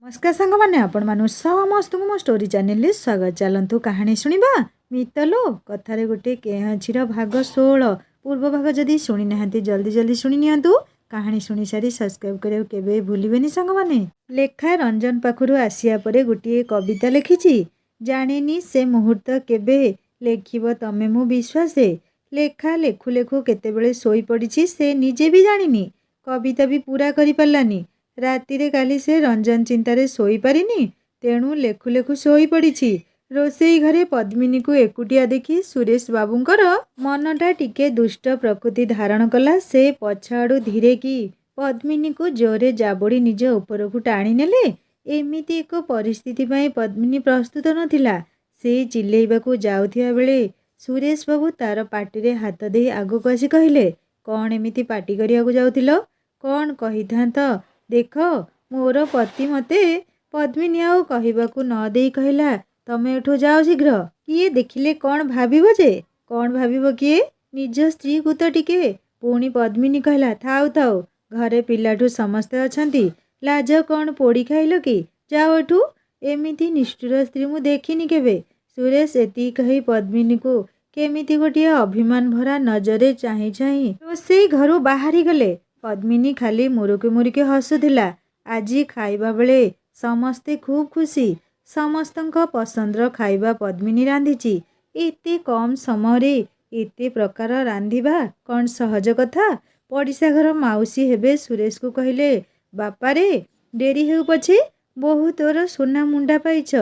नमस्कार सांग मैंने आपण मानु समस्त को मो स्टोरी चैनल रे स्वागत। चलतु कहानी शुणा मितलो कथारे गोटे केहझीर भाग 16 पूर्व भाग जदि शुणी नाहंती जल्दी जल्दी शुणी नियंतु। कहानी शुणी सारी सब्सक्राइब करियो केबे भूलिबेनी सांग माने। लेखा रंजन पाखरु आसिया परे गोटे कविता लिखिछि जानिनी से मुहूर्त केबे लेखिब तमे मु विश्वासे। लेखा लेखु लेखु केतेबेले सोई पड़िछि से निजे भी जानिनी कविता भी पूरा करि पारलानी। रातिरे काली से रंजन चिंतारे सोई पारिनी तेणु लेखु लेखु सोई पड़िछि। रोसेई घरे पद्मिनी को एकुटिया देखी सुरेश बाबूंकर मनटा टिके दुष्ट प्रकृति धारण कला। से पछाड़ू धीरे की पद्मिनी को जोरे जाबड़ी निज उपरकू टाणी नेले। एमिति एक परिस्थिति पाई पद्मिनी प्रस्तुत नथिला। से चिल्लेइबाकू जाउथिया बेले सुरेश बाबू तार पाटिरे हाथ दे आगको आसी कहिले, कौन एमिति पाटी करियाकू जाउथिलो, कौन कहिथांत देख मोर पति मते। पद्मिनी आउ कहबाकू न देई कहला, तमे एठू जाओ शीघ्र। किए देखिले कौन भाबिबो जे, कौन भाबिबो किए निज स्त्री को तो टिके। पुणी पद्मिनी कहला, थाउ थाउ घरे पिलाठू समस्ते अछंती, लाज कौन पोड़ी खाइल कि, जाओ एठू। एमिति निष्ठुर स्त्री मु देखिनी केबे। सुरेश एति कही पद्मिनी को केमिति गोटिए अभिमान भरा नजरे चाही चाही रोसेई घरू बाहरी गले। पद्मिनी खाली मुरुकी मुरुकी हसुथिला। आजी खाइबा बेले समस्ते खूब खुशी। समस्तंक पसंदर खाइबा पद्मिनी रांधिची। एते कम समय एते प्रकार रांधिबा कौन सहज कथा। पड़िशा घर माउसी हेबे सुरेश को कहले, बापा रे डेरी हेउ पछे बहु तोर सोना मुंडा पाइछ,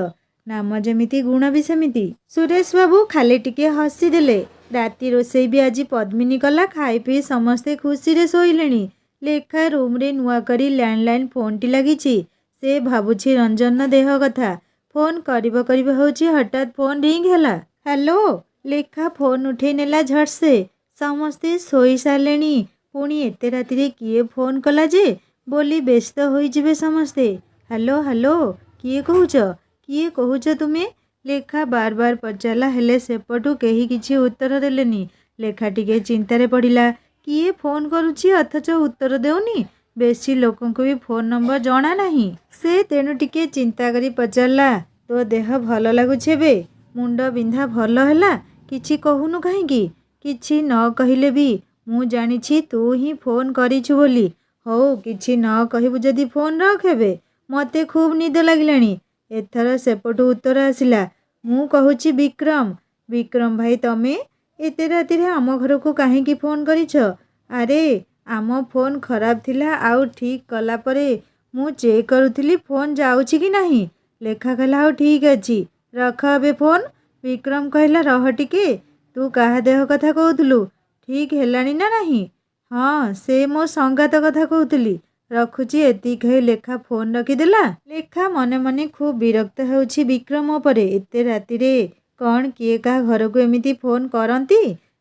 नाम जेमिति गुण भी सेमिति। सुरेश बाबू खाली टिके हसी देले। राति रोषेई भी आज पद्मिनी कला। खाई पी समस्ते खुशी रे सोइलेनी। लेखा रूम रे नुआ करी लैंडलाइन फोन टी लागिछि। से भाबुछि रंजन देह कथा। फोन करिब करिब होछि हठात फोन रिंग हैला। हेलो। लेखा फोन उठे नेला झट से। समस्ते सोई सारलेनी। पुणी एते राति रे किए फोन कला जे बोली व्यस्त होई जिवे समस्ते। हेलो हेलो किए कहूछ, किए कहूछ तुमे। लेखा बार बार पचारला हेले सेपटू केही किछि उत्तर देलेनी। लेखा टिके चिंतारे पड़िला। किए फोन करुछि अथच उत्तर देउनी। बेसी लोकों को भी फोन नंबर जाना नहीं। से तेणु टिके चिंता करी पचारला, तो देह भल लागुछि बे, मुंड बिंधा भल हैला, किछि कहूनु काहींकी। किछि न कहिले भी मु जानिछि तू ही फोन करिछु बोली। हौ किछि न कहिबु जदि फोन रखेबे, मते खूब निद लागिलानी। एथर सेपटू उत्तर आसिला, मु कहूछि विक्रम। विक्रम भाई तमे एते राति रे आम घर को काहेकी फोन करिछ। अरे आम फोन खराब थिला, आउ ठीक कला परे मु चेक करुथिली फोन जाउछि कि नहीं। लेखा कहला आउ ठीक अछि, रख अबे फोन। विक्रम कहला, रह टिके, तू काहा देह कथा कहूथलु, ठीक हेलानी ना नहीं। हाँ से मो संगात कथा कहूथली, रखुची एति कही लेखा फोन रखिदेला। लेखा मने मने खूब विरक्त होउछि विक्रम उपरे। एते राति रे कौन किए का घर को एमिति फोन करंती।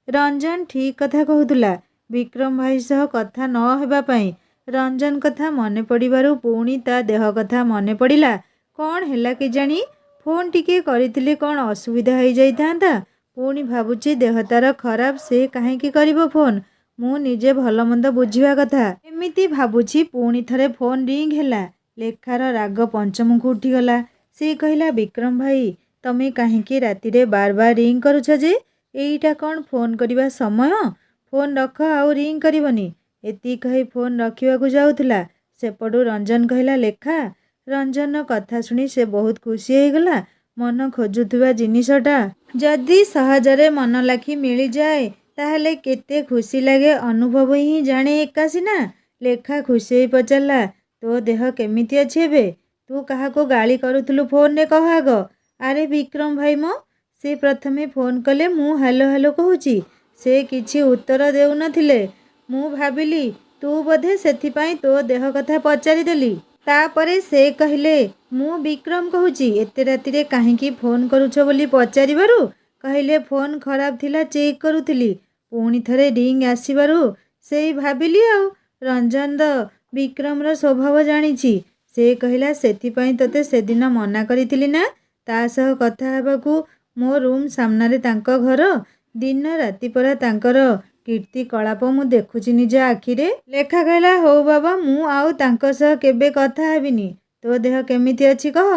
रंजन ठीक कथा कहूथला। विक्रम भाई सह कथा न हेबा पई रंजन कथा मने पड़िबारु पुणी ता देह कथा मने पड़िला। कौन हेला के जानी फोन टिके करिथिले कौन असुविधा हो जाइतांता। पुणी भाबुची देह तार खराब, से काहेकी करिबो फोन, मु निजे भल मंद बुझिबा कथा। एमिति भाबुची पुणी थरे फोन रिंग हैला। लेखार राग पंचम को उठीगला। से कहला, विक्रम भाई तमे काहेकी राति रे बार बार रिंग करुछ जे, एईटा कौन फोन करिबा समय, फोन रख आउ रिंग करिवनी। एति कही फोन रखिबाकू जाउथला। सेपटू रंजन कहला, लेखा। रंजन कथा शुणी से बहुत खुशी हो गला। मन खोजुथुबा जिनिसटा जदि सहजरे मन लाखी मिली जाए ताहले केते खुशी लागे, अनुभव ही जाने एका सिना। लेखा खुशी होई पचारला, तो देह केमिति अछि एबे, तू काहाको गाली करुथुलु फोन रे कह आग। अरे विक्रम भाई मो, से प्रथमे फोन कले मु हेलो हेलो कहूची, से किछि उत्तर देउ नथिले। मु भाबिली तू बोधे सेथिपाई तो देह कथा पचारि देली। तापरे से कहले, मु विक्रम कहूची, एते राति रे काहेकी फोन करूछ बोली पचारिबारु कहले फोन खराब थिला चेक करुथिली। पुणी थरे रिंग आसीबारु सेई भाबिली आउ। रंजन द विक्रम रो स्वभाव जानिछि। से कहला, सेथिपाई तते सेदिन मना करिथिली ना ता सह कथा हेबाकू। मो रूम सामना रे तांको घर, दिन राति परा तांकर कीर्ति कलाप मु देखुछि निज आखिरे। लेखा कहला, हो बाबा मु आउ तांको सह केबे कथा हेबिनी, ତୋ ଦେହ କେମିତି ଅଛି କହ?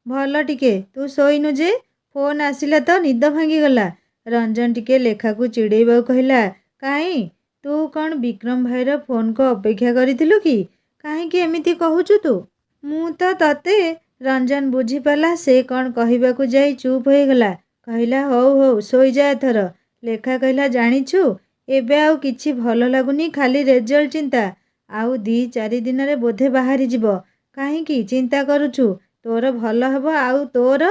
ଭଲ ଟିକେ। ତୁ ଶୋଇନୁ ଯେ? ଫୋନ୍ ଆସିଲା ତ ନିଦ ଭାଙ୍ଗିଗଲା। ରଞ୍ଜନ ଟିକେ ଲେଖାକୁ ଚିଡ଼େଇବାକୁ କହିଲା। କାହିଁ? ତୁ କ'ଣ ବିକ୍ରମ ଭାଇର ଫୋନ୍କୁ ଅପେକ୍ଷା କରିଥିଲୁ କି? କାହିଁକି ଏମିତି କହୁଛୁ ତୁ? ମୁଁ ତ ତତେ। ରଞ୍ଜନ ବୁଝିପାରିଲା ସେ କ'ଣ କହିବାକୁ ଯାଇ ଚୁପ୍ ହୋଇଗଲା। କହିଲା ହଉ ହଉ ଶୋଇଯା ଏଥର। ଲେଖା କହିଲା ଜାଣିଛୁ ଏବେ ଆଉ କିଛି ଭଲ ଲାଗୁନି, ଖାଲି ରେଜଲ୍ଟ ଚିନ୍ତା। ଆଉ 2-4 ଦିନରେ ବୋଧେ ବାହାରିଯିବ। କାହିଁକି ଚିନ୍ତା କରୁଛୁ? ତୋର ଭଲ ହେବ ଆଉ ତୋର?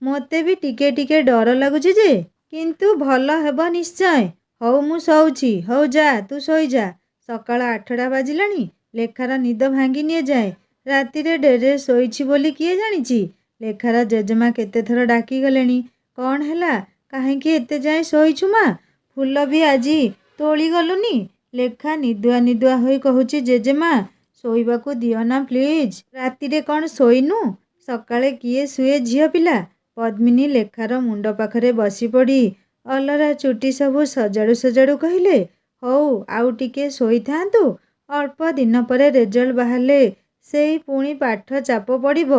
ମୋତେ ବି ଟିକେ ଟିକେ ଡର ଲାଗୁଛି ଯେ, କିନ୍ତୁ ଭଲ ହେବ ନିଶ୍ଚୟ। ହଉ ମୁଁ ଶୋଉଛି। ହଉ ଯା ତୁ ଶୋଇଯା। ସକାଳ 8ଟା ବାଜିଲାଣି। ଲେଖାର ନିଦ ଭାଙ୍ଗିନି ଏଯାଏଁ। ରାତିରେ ଡେରିରେ ଶୋଇଛି ବୋଲି କିଏ ଜାଣିଛି। ଲେଖାର ଜେଜେମା କେତେଥର ଡାକିଗଲେଣି। କ'ଣ ହେଲା? କାହିଁକି ଏତେ ଯାଏଁ ଶୋଇଛୁ ମା? ଫୁଲ ବି ଆଜି ତୋଳି ଗଲୁନି? ଲେଖା ନିଦୁଆ ନିଦୁଆ ହୋଇ କହୁଛି ଜେଜେମା ଶୋଇବାକୁ ଦିଅ ନା ପ୍ଲିଜ୍। ରାତିରେ କ'ଣ ଶୋଇନୁ? ସକାଳେ କିଏ ଶୁଏ ଝିଅ ପିଲା? ପଦ୍ମିନୀ ଲେଖାର ମୁଣ୍ଡ ପାଖରେ ବସିପଡ଼ି ଅଲରା ଚୁଟି ସବୁ ସଜାଡ଼ୁ ସଜାଡ଼ୁ କହିଲେ ହଉ ଆଉ ଟିକେ ଶୋଇଥାନ୍ତୁ। ଅଳ୍ପ ଦିନ ପରେ ରେଜଲ୍ଟ ବାହାରିଲେ ସେଇ ପୁଣି ପାଠ ଚାପ ପଡ଼ିବ।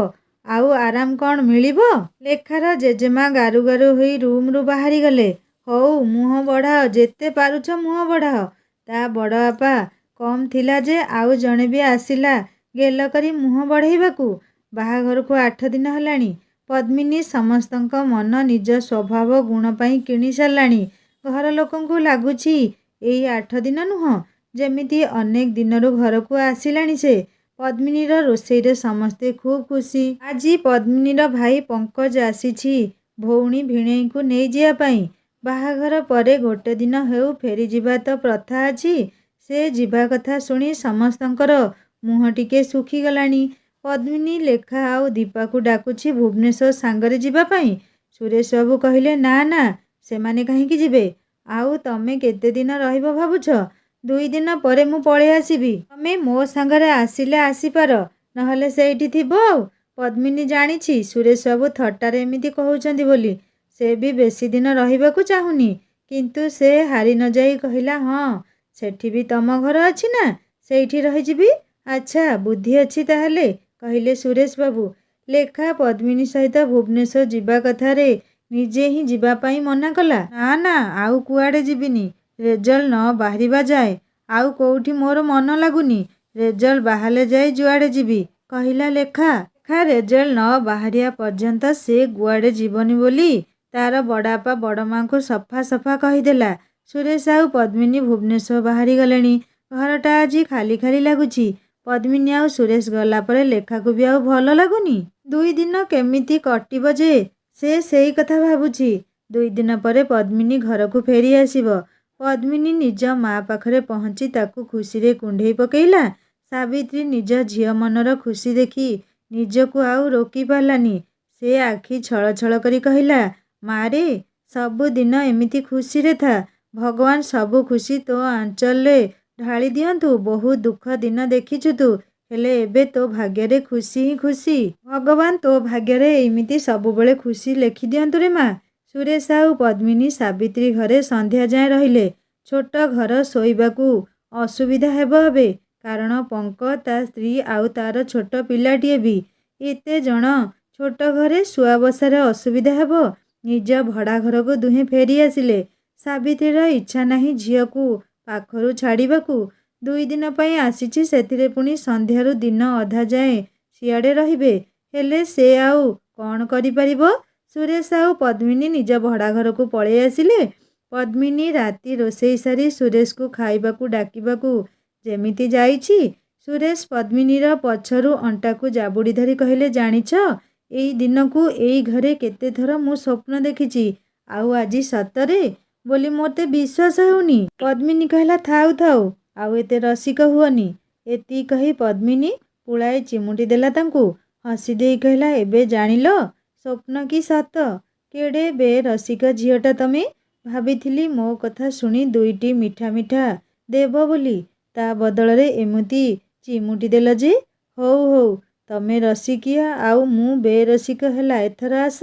ଆଉ ଆରାମ କ'ଣ ମିଳିବ? ଲେଖାର ଜେଜେମା ଗାରୁ ଗାରୁ ହୋଇ ରୁମ୍ରୁ ବାହାରିଗଲେ। ହଉ ମୁହଁ ବଢ଼ାଅ, ଯେତେ ପାରୁଛ ମୁହଁ ବଢ଼ାଅ। ତା ବଡ଼ ବାପା କମ୍ ଥିଲା ଯେ ଆଉ ଜଣେ ବି ଆସିଲା ଗେଲ କରି ମୁହଁ ବଢ଼େଇବାକୁ। ବାହାଘରକୁ 8 ଦିନ ହେଲାଣି। ପଦ୍ମିନୀ ସମସ୍ତଙ୍କ ମନ ନିଜ ସ୍ୱଭାବ ଗୁଣ ପାଇଁ କିଣି ସାରିଲାଣି। ଘର ଲୋକଙ୍କୁ ଲାଗୁଛି ଏଇ 8 ଦିନ ନୁହଁ, ଯେମିତି ଅନେକ ଦିନରୁ ଘରକୁ ଆସିଲାଣି ସେ। ପଦ୍ମିନୀର ରୋଷେଇରେ ସମସ୍ତେ ଖୁବ୍ ଖୁସି। ଆଜି ପଦ୍ମିନୀର ଭାଇ ପଙ୍କଜ ଆସିଛି ଭଉଣୀ ଭିଣେଇଙ୍କୁ ନେଇଯିବା ପାଇଁ। ବାହାଘର ପରେ ଗୋଟେ ଦିନ ହେଉ ଫେରିଯିବା ତ ପ୍ରଥା ଅଛି। ସେ ଯିବା କଥା ଶୁଣି ସମସ୍ତଙ୍କର ମୁହଁ ଟିକେ ଶୁଖିଗଲାଣି। ପଦ୍ମିନୀ ଲେଖା ଆଉ ଦୀପାକୁ ଡାକୁଛି ଭୁବନେଶ୍ୱର ସାଙ୍ଗରେ ଯିବା ପାଇଁ। ସୁରେଶ ବାବୁ କହିଲେ ନା ନା ସେମାନେ କାହିଁକି ଯିବେ? ଆଉ ତମେ କେତେ ଦିନ ରହିବ ଭାବୁଛ? 2 ଦିନ ପରେ ମୁଁ ପଳେଇ ଆସିବି। ତମେ ମୋ ସାଙ୍ଗରେ ଆସିଲେ ଆସିପାର, ନହେଲେ ସେଇଠି ଥିବ ଆଉ। ପଦ୍ମିନୀ ଜାଣିଛି ସୁରେଶ ବାବୁ ଥଟ୍ଟାରେ ଏମିତି କହୁଛନ୍ତି ବୋଲି। ସେ ବି ବେଶୀ ଦିନ ରହିବାକୁ ଚାହୁଁନି। କିନ୍ତୁ ସେ ହାରି ନ ଯାଇ କହିଲା ହଁ ସେଠି ବି ତମ ଘର ଅଛି ନା, ସେଇଠି ରହିଯିବି। ଆଚ୍ଛା ବୁଦ୍ଧି ଅଛି ତାହେଲେ, କହିଲେ ସୁରେଶ ବାବୁ। ଲେଖା ପଦ୍ମିନୀ ସହିତ ଭୁବନେଶ୍ୱର ଯିବା କଥାରେ ନିଜେ ହିଁ ଯିବା ପାଇଁ ମନା କଲା। ନା ନା ଆଉ କୁଆଡ଼େ ଯିବିନି। ରେଜଲ୍ଟ ନ ବାହାରିବା ଯାଏ ଆଉ କୋଉଠି ମୋର ମନ ଲାଗୁନି। ରେଜଲ୍ଟ ବାହାରିଲେ ଯାଇ ଯୁଆଡ଼େ ଯିବି, କହିଲା ଲେଖା। ଲେଖା ରେଜଲ୍ଟ ନ ବାହାରିବା ପର୍ଯ୍ୟନ୍ତ ସେ କୁଆଡ଼େ ଯିବନି ବୋଲି ତାର ବଡ଼ବାପା ବଡ଼ମାଙ୍କୁ ସଫା ସଫା କହିଦେଲା। ସୁରେଶ ଆଉ ପଦ୍ମିନୀ ଭୁବନେଶ୍ୱର ବାହାରି ଗଲେଣି। ଘରଟା ଆଜି ଖାଲି ଖାଲି ଲାଗୁଛି। ପଦ୍ମିନୀ ଆଉ ସୁରେଶ ଗଲା ପରେ ଲେଖାକୁ ବି ଆଉ ଭଲ ଲାଗୁନି। 2 ଦିନ କେମିତି କଟିବ ଯେ ସେ ସେଇ କଥା ଭାବୁଛି। 2 ଦିନ ପରେ ପଦ୍ମିନୀ ଘରକୁ ଫେରି ଆସିବ। ପଦ୍ମିନୀ ନିଜ ମା ପାଖରେ ପହଞ୍ଚି ତାକୁ ଖୁସିରେ କୁଣ୍ଢେଇ ପକେଇଲା। ସାବିତ୍ରୀ ନିଜ ଝିଅ ମନର ଖୁସି ଦେଖି ନିଜକୁ ଆଉ ରୋକି ପାରିଲାନି। ସେ ଆଖି ଛଳ ଛଳ କରି କହିଲା ମାରେ ସବୁଦିନ ଏମିତି ଖୁସିରେ ଥା। ଭଗବାନ ସବୁ ଖୁସି ତୋ ଆଞ୍ଚଲରେ ଢାଳି ଦିଅନ୍ତୁ। ବହୁତ ଦୁଃଖ ଦିନ ଦେଖିଛୁ ତୁ, ହେଲେ ଏବେ ତୋ ଭାଗ୍ୟରେ ଖୁସି ହିଁ ଖୁସି। ଭଗବାନ ତୋ ଭାଗ୍ୟରେ ଏମିତି ସବୁବେଳେ ଖୁସି ଲେଖି ଦିଅନ୍ତୁ ରେ ମା। ସୁରେଶ ଆଉ ପଦ୍ମିନୀ ସାବିତ୍ରୀ ଘରେ ସନ୍ଧ୍ୟା ଯାଏଁ ରହିଲେ। ଛୋଟ ଘର, ଶୋଇବାକୁ ଅସୁବିଧା ହେବ ଏବେ, କାରଣ ପଙ୍କ ତା ସ୍ତ୍ରୀ ଆଉ ତାର ଛୋଟ ପିଲାଟିଏ ବି। ଏତେ ଜଣ ଛୋଟ ଘରେ ଶୁଆ ବସାରେ ଅସୁବିଧା ହେବ। ନିଜ ଭଡ଼ା ଘରକୁ ଦୁହେଁ ଫେରି ଆସିଲେ। ସାବିତ୍ରୀର ଇଚ୍ଛା ନାହିଁ ଝିଅକୁ ପାଖରୁ ଛାଡ଼ିବାକୁ। 2 ଦିନ ପାଇଁ ଆସିଛି, ସେଥିରେ ପୁଣି ସନ୍ଧ୍ୟାରୁ ଦିନ ଅଧା ଯାଏଁ ସିଆଡ଼େ ରହିବେ। ହେଲେ ସେ ଆଉ କ'ଣ କରିପାରିବ? ସୁରେଶ ଆଉ ପଦ୍ମିନୀ ନିଜ ଭଡ଼ା ଘରକୁ ପଳେଇ ଆସିଲେ। ପଦ୍ମିନୀ ରାତି ରୋଷେଇ ସାରି ସୁରେଶକୁ ଖାଇବାକୁ ଡାକିବାକୁ ଯେମିତି ଯାଇଛି, ସୁରେଶ ପଦ୍ମିନୀର ପଛରୁ ଅଣ୍ଟାକୁ ଜାବୁଡ଼ି ଧରି କହିଲେ ଜାଣିଛ ଏଇ ଦିନକୁ ଏଇ ଘରେ କେତେଥର ମୁଁ ସ୍ୱପ୍ନ ଦେଖିଛି, ଆଉ ଆଜି ସତରେ ବୋଲି ମୋତେ ବିଶ୍ୱାସ ହେଉନି। ପଦ୍ମିନୀ କହିଲା ଥାଉ ଥାଉ ଆଉ ଏତେ ରସିକ ହୁଅନି। ଏତିକି କହି ପଦ୍ମିନୀ ପୁଳାଏ ଚିମୁଟି ଦେଲା ତାଙ୍କୁ। ହସି ଦେଇ କହିଲା ଏବେ ଜାଣିଲ ସ୍ୱପ୍ନ କି ସତ? କେଡ଼େ ବେ ରସିକ ଝିଅଟା ତମେ। ଭାବିଥିଲି ମୋ କଥା ଶୁଣି 2ଟି ମିଠା ମିଠା ଦେବ ବୋଲି, ତା ବଦଳରେ ଏମିତି ଚିମୁଟି ଦେଲ ଯେ। ହଉ ହଉ ତମେ ରସିକିଆ ଆଉ ମୁଁ ବେରସିକ ହେଲା। ଏଥର ଆସ।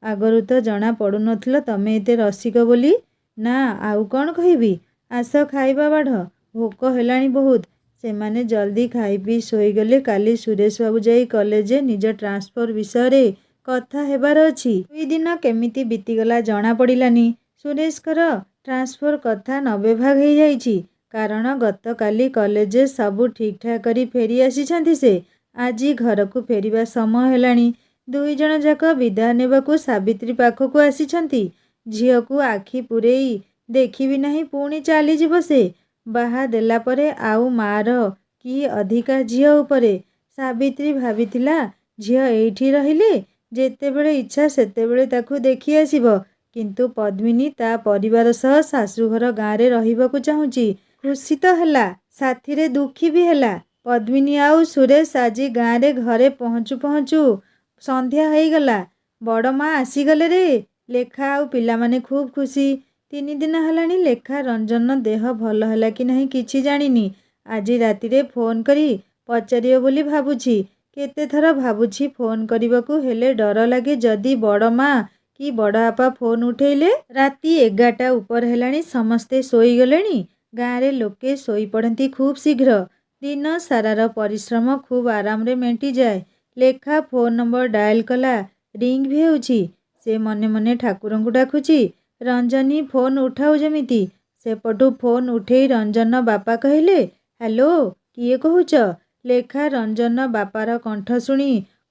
ଆଗରୁ ତ ଜଣା ପଡ଼ୁନଥିଲ ତମେ ଏତେ ରସିକ ବୋଲି। ନା ଆଉ କ'ଣ କହିବି, ଆସ ଖାଇବା ବାଢ଼, ଭୋକ ହେଲାଣି ବହୁତ। ସେମାନେ ଜଲ୍ଦି ଖାଇ ପିଇ ଶୋଇଗଲେ। କାଲି ସୁରେଶ ବାବୁ ଯାଇ କଲେଜରେ ନିଜ ଟ୍ରାନ୍ସଫର ବିଷୟରେ କଥା ହେବାର ଅଛି। 2 ଦିନ କେମିତି ବିତିଗଲା ଜଣା ପଡ଼ିଲାନି। ସୁରେଶଙ୍କର ଟ୍ରାନ୍ସଫର କଥା 90 ଭାଗ ହେଇଯାଇଛି। କାରଣ ଗତକାଲି କଲେଜରେ ସବୁ ଠିକ୍ଠାକ୍ କରି ଫେରି ଆସିଛନ୍ତି ସେ। ଆଜି ଘରକୁ ଫେରିବା ସମୟ ହେଲାଣି। 2 ଜଣ ଯାକ ବିଦାୟ ନେବାକୁ ସାବିତ୍ରୀ ପାଖକୁ ଆସିଛନ୍ତି। ଝିଅକୁ ଆଖି ପୂରେଇ ଦେଖିବି ନାହିଁ ପୁଣି ଚାଲିଯିବ ସେ। ବାହା ଦେଲା ପରେ ଆଉ ମା'ର କି ଅଧିକାର ଝିଅ ଉପରେ। ସାବିତ୍ରୀ ଭାବିଥିଲା ଝିଅ ଏଇଠି ରହିଲେ ଯେତେବେଳେ ଇଚ୍ଛା ସେତେବେଳେ ତାକୁ ଦେଖି ଆସିବ। କିନ୍ତୁ ପଦ୍ମିନୀ ତା ପରିବାର ସହ ଶାଶୁଘର ଗାଁରେ ରହିବାକୁ ଚାହୁଁଛି। ଖୁସି ତ ହେଲା, ସାଥିରେ ଦୁଃଖୀ ବି ହେଲା। ପଦ୍ମିନୀ ଆଉ ସୁରେଶ ଆଜି ଗାଁରେ ଘରେ ପହଞ୍ଚୁ ପହଞ୍ଚୁ ସନ୍ଧ୍ୟା ହେଇଗଲା। ବଡ଼ ମା ଆସିଗଲେ ରେ। ଲେଖା ଆଉ ପିଲାମାନେ ଖୁବ୍ ଖୁସି। 3 ଦିନ ହେଲାଣି ଲେଖା ରଞ୍ଜନର ଦେହ ଭଲ ହେଲା କି ନାହିଁ କିଛି ଜାଣିନି। ଆଜି ରାତିରେ ଫୋନ୍ କରି ପଚାରିବ ବୋଲି ଭାବୁଛି। କେତେଥର ଭାବୁଛି ଫୋନ୍ କରିବାକୁ, ହେଲେ ଡର ଲାଗେ ଯଦି ବଡ଼ ମା କି ବଡ଼ ବାପା ଫୋନ୍ ଉଠେଇଲେ। ରାତି 11ଟା ଉପରେ ହେଲାଣି। ସମସ୍ତେ ଶୋଇଗଲେଣି। ଗାଁରେ ଲୋକେ ଶୋଇପଡ଼ନ୍ତି ଖୁବ୍ ଶୀଘ୍ର। ଦିନ ସାରାର ପରିଶ୍ରମ ଖୁବ୍ ଆରାମରେ ମେଣ୍ଟିଯାଏ। ଲେଖା ଫୋନ୍ ନମ୍ବର ଡାଏଲ୍ କଲା। ରିଙ୍ଗ୍ ବି ହେଉଛି। ସେ ମନେ ମନେ ଠାକୁରଙ୍କୁ ଡାକୁଛି ରଞ୍ଜନୀ ଫୋନ୍ ଉଠାଉ ଯେମିତି। ସେପଟୁ ଫୋନ୍ ଉଠେଇ ରଞ୍ଜନର ବାପା କହିଲେ, ହ୍ୟାଲୋ, କିଏ କହୁଛ? ଲେଖା ରଞ୍ଜନର ବାପାର କଣ୍ଠ ଶୁଣି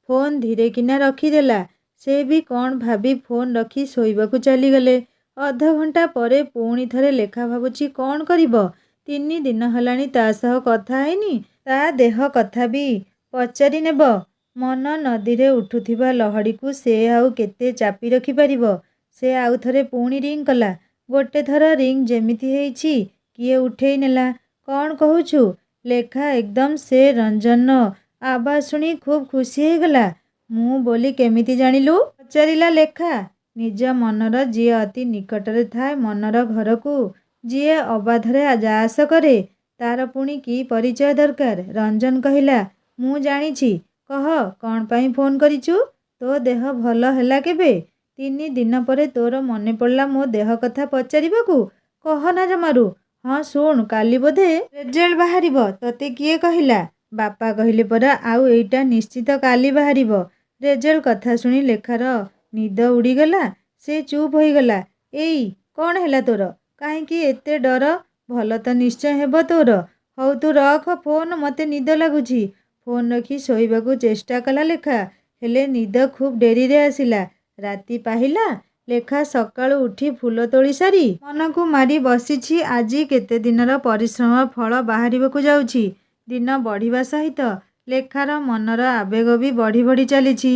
ଫୋନ୍ ଧୀରେ କିନା ରଖିଦେଲା। ସେ ବି କ'ଣ ଭାବି ଫୋନ୍ ରଖି ଶୋଇବାକୁ ଚାଲିଗଲେ। ଅଧଘଣ୍ଟା ପରେ ପୁଣି ଥରେ ଲେଖା ଭାବୁଛି କ'ଣ କରିବ। 3 ଦିନ ହେଲାଣି ତା ସହ କଥା ହେଇନି। ତା ଦେହ କଥା ବି ପଚାରି ନେବ। ମନ ନଦୀରେ ଉଠୁଥିବା ଲହଡ଼ିକୁ ସେ ଆଉ କେତେ ଚାପି ରଖିପାରିବ। ସେ ଆଉ ଥରେ ପୁଣି ରିଙ୍ଗ୍ କଲା। ଗୋଟେ ଥର ରିଙ୍ଗ୍ ଯେମିତି ହେଇଛି କିଏ ଉଠେଇ ନେଲା। କ'ଣ କହୁଛୁ? ଲେଖା ଏକଦମ୍ ସେ ରଞ୍ଜନର ଆବାଜ ଶୁଣି ଖୁବ୍ ଖୁସି ହେଇଗଲା। ମୁଁ ବୋଲି କେମିତି ଜାଣିଲୁ? ପଚାରିଲା ଲେଖା। ନିଜ ମନର ଯିଏ ଅତି ନିକଟରେ ଥାଏ, ମନର ଘରକୁ ଯିଏ ଅବାଧରେ ଯାଆସ କରେ, ତାର ପୁଣି କି ପରିଚୟ ଦରକାର? ରଞ୍ଜନ କହିଲା, ମୁଁ ଜାଣିଛି। କହ, କ'ଣ ପାଇଁ ଫୋନ୍ କରିଛୁ? ତୋ ଦେହ ଭଲ ହେଲା କେବେ? 3 ଦିନ ପରେ ତୋର ମନେ ପଡ଼ିଲା ମୋ ଦେହ କଥା ପଚାରିବାକୁ? କହନା ଜମାରୁ। ହଁ ଶୁଣୁ, କାଲି ବୋଧେ ରେଜଲ୍ଟ ବାହାରିବ। ତତେ କିଏ କହିଲା? ବାପା କହିଲେ ପରା। ଆଉ ଏଇଟା ନିଶ୍ଚିତ କାଲି ବାହାରିବ। ରେଜଲ୍ଟ କଥା ଶୁଣି ଲେଖାର ନିଦ ଉଡ଼ିଗଲା। ସେ ଚୁପ୍ ହୋଇଗଲା। ଏଇ କ'ଣ ହେଲା ତୋର? କାହିଁକି ଏତେ ଡର? ଭଲ ତ ନିଶ୍ଚୟ ହେବ ତୋର। ହଉ ତୁ ରଖ ଫୋନ୍, ମୋତେ ନିଦ ଲାଗୁଛି। ଫୋନ୍ ରଖି ଶୋଇବାକୁ ଚେଷ୍ଟା କଲା ଲେଖା। ହେଲେ ନିଦ ଖୁବ୍ ଡେରିରେ ଆସିଲା। ରାତି ପାହିଲା। ଲେଖା ସକାଳୁ ଉଠି ଫୁଲ ତୋଳି ସାରି ମନକୁ ମାରି ବସିଛି। ଆଜି କେତେ ଦିନର ପରିଶ୍ରମର ଫଳ ବାହାରିବାକୁ ଯାଉଛି। ଦିନ ବଢ଼ିବା ସହିତ ଲେଖାର ମନର ଆବେଗ ବି ବଢ଼ି ବଢ଼ି ଚାଲିଛି।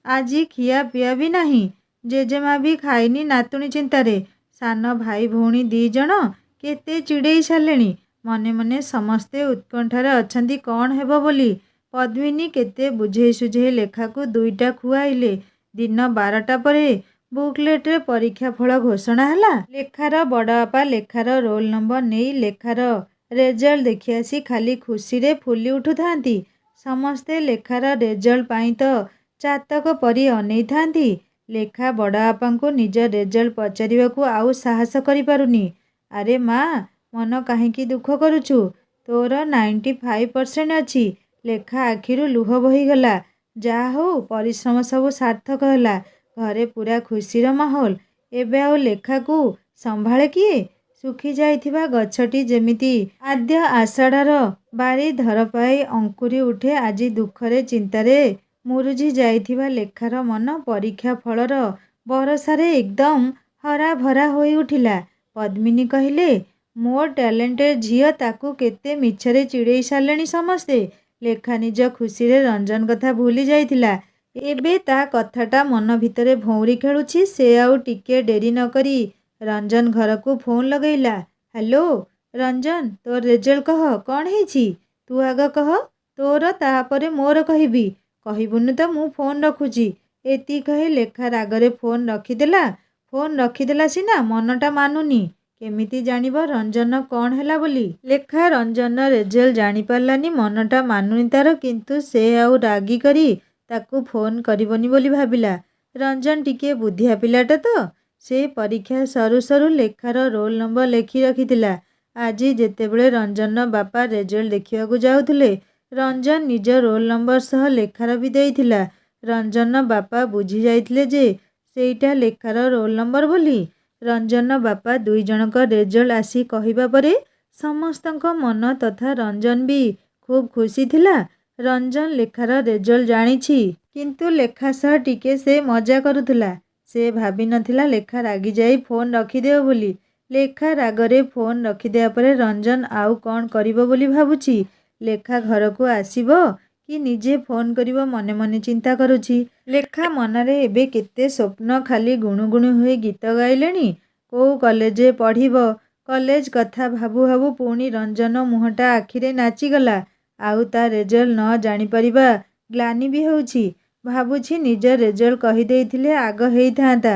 ଆଜି ଖିଆ ପିଆ ବି ନାହିଁ। ଜେଜେମା ବି ଖାଇନି ନାତୁଣୀ ଚିନ୍ତାରେ। ସାନ ଭାଇ ଭଉଣୀ 2 ଜଣ କେତେ ଚିଡ଼େଇ ସାରିଲେଣି। ମନେ ମନେ ସମସ୍ତେ ଉତ୍କଣ୍ଠାରେ ଅଛନ୍ତି କ'ଣ ହେବ ବୋଲି। ପଦ୍ମିନୀ କେତେ ବୁଝେଇ ସୁଝେଇ ଲେଖାକୁ 2ଟା ଖୁଆଇଲେ। ଦିନ 12ଟା ପରେ ବୁକଲେଟରେ ପରୀକ୍ଷା ଫଳ ଘୋଷଣା ହେଲା। ଲେଖାର ବଡ଼ ବାପା ଲେଖାର ରୋଲ୍ ନମ୍ବର ନେଇ ଲେଖାର ରେଜଲ୍ଟ ଦେଖି ଆସି ଖାଲି ଖୁସିରେ ଫୁଲି ଉଠୁଥାନ୍ତି। ସମସ୍ତେ ଲେଖାର ରେଜଲ୍ଟ ପାଇଁ ତ ଚାତକ ପରି ଅନେଇଥାନ୍ତି। ଲେଖା ବଡ଼ ବାପାଙ୍କୁ ନିଜ ରେଜଲ୍ଟ ପଚାରିବାକୁ ଆଉ ସାହସ କରିପାରୁନି। ଆରେ ମା, ମନ କାହିଁକି ଦୁଃଖ କରୁଛୁ? ତୋର 95% ଅଛି। ଲେଖା ଆଖିରୁ ଲୁହ ବୋହିଗଲା। ଯାହା ହଉ, ପରିଶ୍ରମ ସବୁ ସାର୍ଥକ ହେଲା। ଘରେ ପୂରା ଖୁସିର ମାହୋଲ। ଏବେ ଆଉ ଲେଖାକୁ ସମ୍ଭାଳେ କିଏ? ଶୁଖି ଯାଇଥିବା ଗଛଟି ଯେମିତି ଆଦ୍ୟ ଆଷାଢ଼ର ବାରି ଧର ପାଇ ଅଙ୍କୁରି ଉଠେ, ଆଜି ଦୁଃଖରେ ଚିନ୍ତାରେ ମୁରୁଝି ଯାଇଥିବା ଲେଖାର ମନ ପରୀକ୍ଷା ଫଳର ଭରସାରେ ଏକଦମ୍ ହରାଭରା ହୋଇ ଉଠିଲା। ପଦ୍ମିନୀ କହିଲେ, ମୋ ଟ୍ୟାଲେଣ୍ଟେଡ୍ ଝିଅ, ତାକୁ କେତେ ମିଛରେ ଚିଡ଼େଇ ସାରିଲେଣି ସମସ୍ତେ। ଲେଖା ନିଜ ଖୁସିରେ ରଞ୍ଜନ କଥା ଭୁଲି ଯାଇଥିଲା। ଏବେ ତା କଥାଟା ମନ ଭିତରେ ଭଉଁରୀ ଖେଳୁଛି। ସେ ଆଉ ଟିକେ ଡେରି ନ କରି ରଞ୍ଜନ ଘରକୁ ଫୋନ୍ ଲଗେଇଲା। ହ୍ୟାଲୋ ରଞ୍ଜନ, ତୋର ରେଜଲ୍ଟ କହ। କ'ଣ ହେଇଛି? ତୁ ଆଗ କହ। ତୋର, ତାପରେ ମୋର କହିବି। କହିବୁନି ତ ମୁଁ ଫୋନ୍ ରଖୁଛି। ଏତିକି କହି ଲେଖା ରାଗରେ ଫୋନ୍ ରଖିଦେଲା। ଫୋନ୍ ରଖିଦେଲା ସିନା, ମନଟା ମାନୁନି। କେମିତି ଜାଣିବ ରଞ୍ଜନର କ'ଣ ହେଲା ବୋଲି? ଲେଖା ରଞ୍ଜନର ରେଜଲ୍ଟ ଜାଣିପାରିଲାନି, ମନଟା ମାନୁନି ତାର। କିନ୍ତୁ ସେ ଆଉ ରାଗି କରି ତାକୁ ଫୋନ୍ କରିବନି ବୋଲି ଭାବିଲା। ରଞ୍ଜନ ଟିକିଏ ବୁଦ୍ଧିଆ ପିଲାଟା ତ। ସେ ପରୀକ୍ଷା ସରୁ ସରୁ ଲେଖାର ରୋଲ୍ ନମ୍ବର ଲେଖି ରଖିଥିଲା। ଆଜି ଯେତେବେଳେ ରଞ୍ଜନର ବାପା ରେଜଲ୍ଟ ଦେଖିବାକୁ ଯାଉଥିଲେ, ରଞ୍ଜନ ନିଜ ରୋଲ୍ ନମ୍ବର ସହ ଲେଖାର ବି ଦେଇଥିଲା। ରଞ୍ଜନର ବାପା ବୁଝି ଯାଇଥିଲେ ଯେ ସେଇଟା ଲେଖାର ରୋଲ୍ ନମ୍ବର ବୋଲି। ରଞ୍ଜନର ବାପା ଦୁଇ ଜଣଙ୍କ ରେଜଲ୍ଟ ଆସି କହିବା ପରେ ସମସ୍ତଙ୍କ ମନ ତଥା ରଞ୍ଜନ ବି ଖୁବ୍ ଖୁସି ଥିଲା। ରଞ୍ଜନ ଲେଖାର ରେଜଲ୍ଟ ଜାଣିଛି, କିନ୍ତୁ ଲେଖା ସହ ଟିକେ ସେ ମଜା କରୁଥିଲା। ସେ ଭାବିନଥିଲା ଲେଖା ରାଗିଯାଇ ଫୋନ୍ ରଖିଦେବ ବୋଲି। ଲେଖା ରାଗରେ ଫୋନ୍ ରଖିଦେବା ପରେ ରଞ୍ଜନ ଆଉ କ'ଣ କରିବ ବୋଲି ଭାବୁଛି। ଲେଖା ଘରକୁ ଆସିବ କି ନିଜେ ଫୋନ୍ କରିବ ମନେ ମନେ ଚିନ୍ତା କରୁଛି। ଲେଖା ମନରେ ଏବେ କେତେ ସ୍ୱପ୍ନ ଖାଲି ଗୁଣୁଗୁଣୁ ହୋଇ ଗୀତ ଗାଇଲେଣି। କୋଉ କଲେଜରେ ପଢ଼ିବ। କଲେଜ କଥା ଭାବୁ ଭାବୁ ପୁଣି ରଞ୍ଜନ ମୁହଁଟା ଆଖିରେ ନାଚିଗଲା। ଆଉ ତା ରେଜଲ୍ଟ ନ ଜାଣିପାରିବା ଗ୍ଲାନି ବି ହେଉଛି। ଭାବୁଛି ନିଜ ରେଜଲ୍ଟ କହିଦେଇଥିଲେ ଆଗ ହେଇଥାନ୍ତା।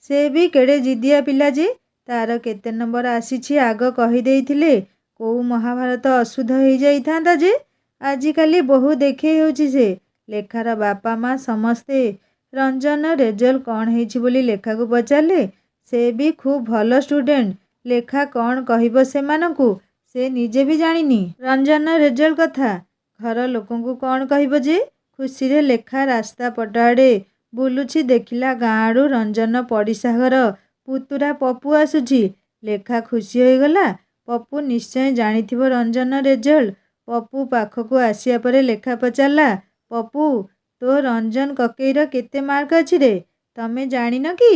ସେ ବି କେଡ଼େ ଜିଦିଆ ପିଲା ଯେ, ତାର କେତେ ନମ୍ବର ଆସିଛି ଆଗ କହିଦେଇଥିଲେ କୋଉ ମହାଭାରତ ଅଶୁଦ୍ଧ ହେଇଯାଇଥାନ୍ତା ଯେ। ଆଜିକାଲି ବହୁ ଦେଖେଇ ହେଉଛି ସେ। ଲେଖାର ବାପା ମା ସମସ୍ତେ ରଞ୍ଜନର ରେଜଲ୍ଟ କ'ଣ ହେଇଛି ବୋଲି ଲେଖାକୁ ପଚାରିଲେ। ସେ ବି ଖୁବ୍ ଭଲ ଷ୍ଟୁଡେଣ୍ଟ। ଲେଖା କ'ଣ କହିବ ସେମାନଙ୍କୁ ସେ ନିଜେ ବି ଜାଣିନି। ରଞ୍ଜନର ରେଜଲ୍ଟ କଥା ଘର ଲୋକଙ୍କୁ କ'ଣ କହିବ ଯେ। ଖୁସିରେ ଲେଖା ରାସ୍ତା ପଟ ଆଡ଼େ ବୁଲୁଛି, ଦେଖିଲା ଗାଁ ଆଡ଼ୁ ରଞ୍ଜନର ପଡ଼ିଶା ଘର ପୁତୁରା ପପୁ ଆସୁଛି। ଲେଖା ଖୁସି ହୋଇଗଲା। ପପୁ ନିଶ୍ଚୟ ଜାଣିଥିବ ରଞ୍ଜନର ରେଜଲ୍ଟ। ପପୁ ପାଖକୁ ଆସିବା ପରେ ଲେଖା ପଚାରିଲା, ପପୁ, ତୋ ରଞ୍ଜନ କକେଇର କେତେ ମାର୍କ ଅଛି ରେ? ତମେ ଜାଣିନ କି?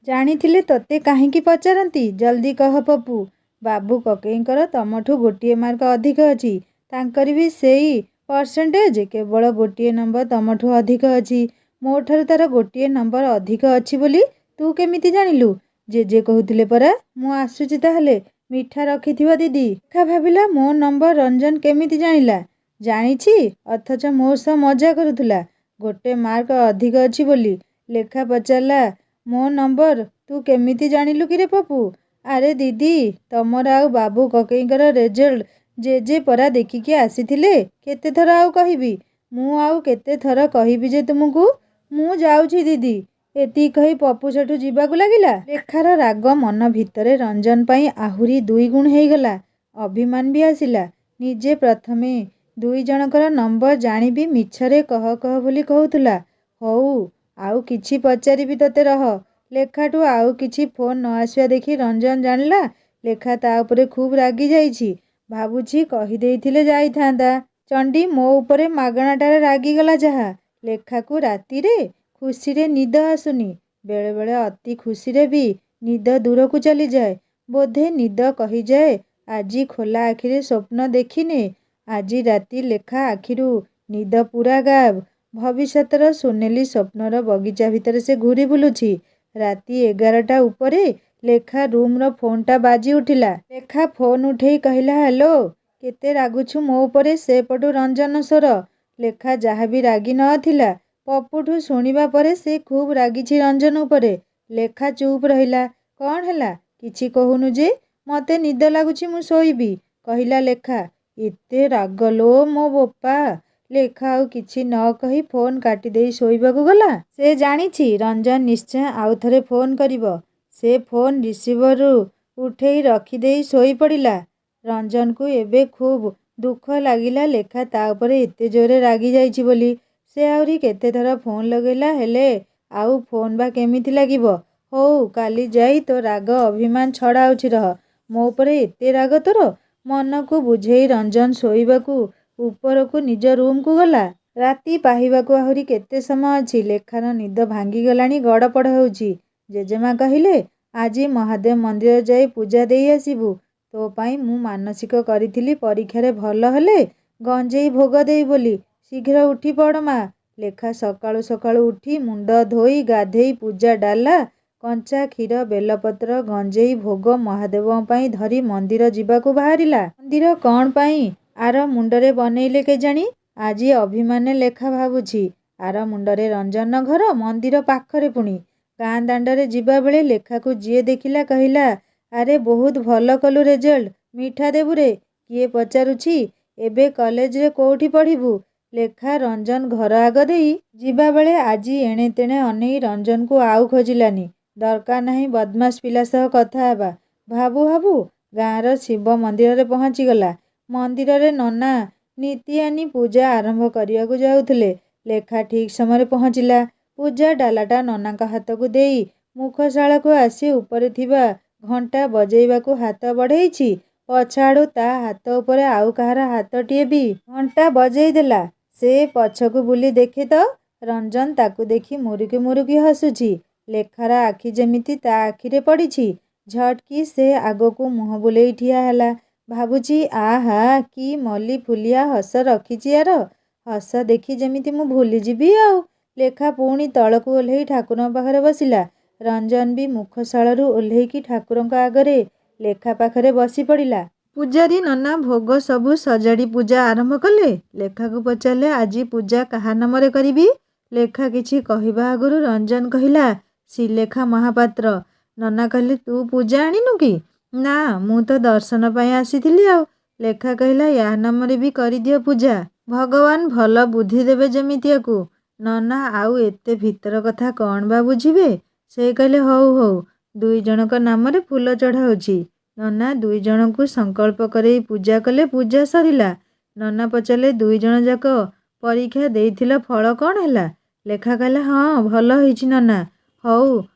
ଜାଣିଥିଲେ ତୋତେ କାହିଁକି ପଚାରନ୍ତି? ଜଲ୍ଦି କହ ପପୁ। ବାବୁ କକେଇଙ୍କର ତମଠୁ ଗୋଟିଏ ମାର୍କ ଅଧିକ ଅଛି। ତାଙ୍କର ବି ସେଇ ପରସେଣ୍ଟେଜ, କେବଳ ଗୋଟିଏ ନମ୍ବର ତମଠୁ ଅଧିକ ଅଛି। ମୋ ଠାରୁ ତାର ଗୋଟିଏ ନମ୍ବର ଅଧିକ ଅଛି ବୋଲି ତୁ କେମିତି ଜାଣିଲୁ? ଜେଜେ କହୁଥିଲେ ପରା। ମୁଁ ଆସୁଛି ତାହେଲେ। ମିଠା ରଖିଥିବ ଦିଦି। ଲେଖା ଭାବିଲା ମୋ ନମ୍ବର ରଞ୍ଜନ କେମିତି ଜାଣିଲା? ଜାଣିଛି, ଅଥଚ ମୋ ସହ ମଜା କରୁଥିଲା ଗୋଟେ ମାର୍କ ଅଧିକ ଅଛି ବୋଲି। ଲେଖା ପଚାରିଲା, ମୋ ନମ୍ବର ତୁ କେମିତି ଜାଣିଲୁ କିରେ ପପୁ? ଆରେ ଦିଦି, ତମର ଆଉ ବାବୁ କକେଇଙ୍କର ରେଜଲ୍ଟ ଜେଜେ ପରା ଦେଖିକି ଆସିଥିଲେ। କେତେଥର ଆଉ କହିବି? ମୁଁ ଆଉ କେତେ ଥର କହିବି ଯେ ତୁମକୁ? ମୁଁ ଯାଉଛି ଦିଦି। ଏତିକି କହି ପପୁ ସେଠୁ ଯିବାକୁ ଲାଗିଲା। ଲେଖାର ରାଗ ମନ ଭିତରେ ରଞ୍ଜନ ପାଇଁ ଆହୁରି ଦୁଇଗୁଣ ହେଇଗଲା। ଅଭିମାନ ବି ଆସିଲା। ନିଜେ ପ୍ରଥମେ ଦୁଇ ଜଣଙ୍କର ନମ୍ବର ଜାଣିବି ମିଛରେ କହ କହ ବୋଲି କହୁଥିଲା। ହଉ, ଆଉ କିଛି ପଚାରିବି ତତେ ରହ। ଲେଖାଠୁ ଆଉ କିଛି ଫୋନ୍ ନ ଆସିବା ଦେଖି ରଞ୍ଜନ ଜାଣିଲା ଲେଖା ତା ଉପରେ ଖୁବ୍ ରାଗି ଯାଇଛି। ଭାବୁଛି କହିଦେଇଥିଲେ ଯାଇଥାନ୍ତା। ଚଣ୍ଡୀ ମୋ ଉପରେ ମାଗଣାଟାରେ ରାଗିଗଲା ଯାହା। ଲେଖାକୁ ରାତିରେ ଖୁସିରେ ନିଦ ଆସୁନି। ବେଳେବେଳେ ଅତି ଖୁସିରେ ବି ନିଦ ଦୂରକୁ ଚାଲିଯାଏ। ବୋଧେ ନିଦ କହିଯାଏ ଆଜି ଖୋଲା ଆଖିରେ ସ୍ୱପ୍ନ ଦେଖିନେ। ଆଜି ରାତି ଲେଖା ଆଖିରୁ ନିଦ ପୁରା ଗାୟବ। ଭବିଷ୍ୟତର ସୁନେଲି ସ୍ୱପ୍ନର ବଗିଚା ଭିତରେ ସେ ଘୂରି ବୁଲୁଛି। ରାତି 11ଟା ଉପରେ ଲେଖା ରୁମ୍ର ଫୋନ୍ଟା ବାଜି ଉଠିଲା। ଲେଖା ଫୋନ୍ ଉଠେଇ କହିଲା, ହ୍ୟାଲୋ। କେତେ ରାଗୁଛୁ ମୋ ଉପରେ? ସେପଟୁ ରଞ୍ଜନ ସ୍ୱର। ଲେଖା ଯାହା ବି ରାଗି ନଥିଲା, ପପୁଠୁ ଶୁଣିବା ପରେ ସେ ଖୁବ୍ ରାଗିଛି ରଞ୍ଜନ ଉପରେ। ଲେଖା ଚୁପ୍ ରହିଲା। କ'ଣ ହେଲା? କିଛି କହୁନୁ ଯେ? ମତେ ନିଦ ଲାଗୁଛି, ମୁଁ ଶୋଇବି, କହିଲା ଲେଖା। ଏତେ ରାଗ ଲୋ ମୋ ବୋପା। ଲେଖା ଆଉ କିଛି ନ କହି ଫୋନ୍ କାଟିଦେଇ ଶୋଇବାକୁ ଗଲା। ସେ ଜାଣିଛି ରଞ୍ଜନ ନିଶ୍ଚୟ ଆଉ ଥରେ ଫୋନ୍ କରିବ। ସେ ଫୋନ୍ ରିସିଭରରୁ ଉଠେଇ ରଖିଦେଇ ଶୋଇପଡ଼ିଲା। ରଞ୍ଜନକୁ ଏବେ ଖୁବ୍ ଦୁଃଖ ଲାଗିଲା ଲେଖା ତା ଉପରେ ଏତେ ଜୋରରେ ରାଗି ଯାଇଛି ବୋଲି। ସେ ଆହୁରି କେତେଥର ଫୋନ୍ ଲଗେଇଲା, ହେଲେ ଆଉ ଫୋନ୍ ବା କେମିତି ଲାଗିବ? ହଉ, କାଲି ଯାଇ ତୋ ରାଗ ଅଭିମାନ ଛଡ଼ାଉଛି ରହ। ମୋ ଉପରେ ଏତେ ରାଗ ତୋର? ମନକୁ ବୁଝେଇ ରଞ୍ଜନ ଶୋଇବାକୁ ଉପରକୁ ନିଜ ରୁମ୍କୁ ଗଲା। ରାତି ପାହିବାକୁ ଆହୁରି କେତେ ସମୟ ଅଛି। ଲେଖାର ନିଦ ଭାଙ୍ଗିଗଲାଣି, ଗଡ଼ପଡ଼ ହେଉଛି। ଜେଜେମା କହିଲେ, ଆଜି ମହାଦେବ ମନ୍ଦିର ଯାଇ ପୂଜା ଦେଇ ଆସିବୁ। ତୋ ପାଇଁ ମୁଁ ମାନସିକ କରିଥିଲି ପରୀକ୍ଷାରେ ଭଲ ହେଲେ ଗଞ୍ଜେଇ ଭୋଗ ଦେଇ ବୋଲି। ଶୀଘ୍ର ଉଠି ପଡ଼ ମା। ଲେଖା ସକାଳୁ ସକାଳୁ ଉଠି ମୁଣ୍ଡ ଧୋଇ ଗାଧେଇ ପୂଜା ଡାଲା, କଞ୍ଚା କ୍ଷୀର, ବେଲପତ୍ର, ଗଞ୍ଜେଇ ଭୋଗ ମହାଦେବଙ୍କ ପାଇଁ ଧରି ମନ୍ଦିର ଯିବାକୁ ବାହାରିଲା। ମନ୍ଦିର କ'ଣ ପାଇଁ ଆର ମୁଣ୍ଡରେ ବନେଇଲେ କେଜାଣି? ଆଜି ଅଭିମାନରେ ଲେଖା ଭାବୁଛି। ଆର ମୁଣ୍ଡରେ ରଞ୍ଜନ ଘର, ମନ୍ଦିର ପାଖରେ ପୁଣି। ଗାଁ ଦାଣ୍ଡରେ ଯିବାବେଳେ ଲେଖାକୁ ଯିଏ ଦେଖିଲା କହିଲା, ଆରେ ବହୁତ ଭଲ କଲୁ ରେଜଲ୍ଟ। ମିଠା ଦେବୁରେ। କିଏ ପଚାରୁଛି, ଏବେ କଲେଜରେ କୋଉଠି ପଢ଼ିବୁ? ଲେଖା ରଞ୍ଜନ ଘର ଆଗ ଦେଇ ଯିବାବେଳେ ଆଜି ଏଣେ ତେଣେ ଅନେଇ ରଞ୍ଜନକୁ ଆଉ ଖୋଜିଲାନି। ଦରକାର ନାହିଁ ବଦମାସ ପିଲା ସହ କଥା ହେବା। ଭାବୁ ଭାବୁ ଗାଁର ଶିବ ମନ୍ଦିରରେ ପହଞ୍ଚିଗଲା। ମନ୍ଦିରରେ ନନା ନିତିଆନି ପୂଜା ଆରମ୍ଭ କରିବାକୁ ଯାଉଥିଲେ। ଲେଖା ଠିକ୍ ସମୟରେ ପହଞ୍ଚିଲା। ପୂଜା ଡାଲାଟା ନନାଙ୍କ ହାତକୁ ଦେଇ ମୁଖଶାଳାକୁ ଆସି ଉପରେ ଥିବା ଘଣ୍ଟା ବଜେଇବାକୁ ହାତ ବଢ଼େଇଛି। ପଛଆଡ଼ୁ ତା ହାତ ଉପରେ ଆଉ କାହାର ହାତଟିଏ ବି ଘଣ୍ଟା ବଜେଇ ଦେଲା। ସେ ପଛକୁ ବୁଲି ଦେଖେ ତ ରଞ୍ଜନ ତାକୁ ଦେଖି ମୁରୁକି ମୁରୁକି ହସୁଛି। ଲେଖାର ଆଖି ଯେମିତି ତା ଆଖିରେ ପଡ଼ିଛି। ଝଟ୍କି ସେ ଆଗକୁ ମୁହଁ ବୁଲେଇ ଠିଆ ହେଲା। ଭାବୁଛି ଆହା କି ମଲି ଫୁଲିଆ ହସ ରଖିଛି ୟାର। ହସ ଦେଖି ଯେମିତି ମୁଁ ଭୁଲିଯିବି ଆଉ। ଲେଖା ପୁଣି ତଳକୁ ଓହ୍ଲେଇ ଠାକୁରଙ୍କ ପାଖରେ ବସିଲା। ରଞ୍ଜନ ବି ମୁଖଶାଳରୁ ଓହ୍ଲେଇକି ଠାକୁରଙ୍କ ଆଗରେ ଲେଖା ପାଖରେ ବସି ପଡ଼ିଲା। ପୂଜାରୀ ନନା ଭୋଗ ସବୁ ସଜାଡ଼ି ପୂଜା ଆରମ୍ଭ କଲେ। ଲେଖାକୁ ପଚାରିଲେ ଆଜି ପୂଜା କାହା ନାମରେ କରିବି? ଲେଖା କିଛି କହିବା ଆଗରୁ ରଞ୍ଜନ କହିଲା ଶ୍ରୀଲେଖା ମହାପାତ୍ର। ନନା କହିଲେ ତୁ ପୂଜା ଆଣିନୁ କି? ନା ମୁଁ ତ ଦର୍ଶନ ପାଇଁ ଆସିଥିଲି ଆଉ। ଲେଖା କହିଲା ୟା ନାମରେ ବି କରିଦିଅ ପୂଜା। ଭଗବାନ ଭଲ ବୁଦ୍ଧି ଦେବେ ଯେମିତିଆକୁ। ନନା ଆଉ ଏତେ ଭିତର କଥା କ'ଣ ବା ବୁଝିବେ? ସେ କହିଲେ ହଉ ହଉ ଦୁଇ ଜଣଙ୍କ ନାମରେ ଫୁଲ ଚଢ଼ାଉଛି। ନନା ଦୁଇ ଜଣଙ୍କୁ ସଂକଳ୍ପ କରେଇ ପୂଜା କଲେ। ପୂଜା ସରିଲା। ନନା ପଚାରିଲେ ଦୁଇ ଜଣ ଯାକ ପରୀକ୍ଷା ଦେଇଥିଲ ଫଳ କ'ଣ ହେଲା? ଲେଖା କହିଲା ହଁ ଭଲ ହେଇଛି ନନା। ହଉ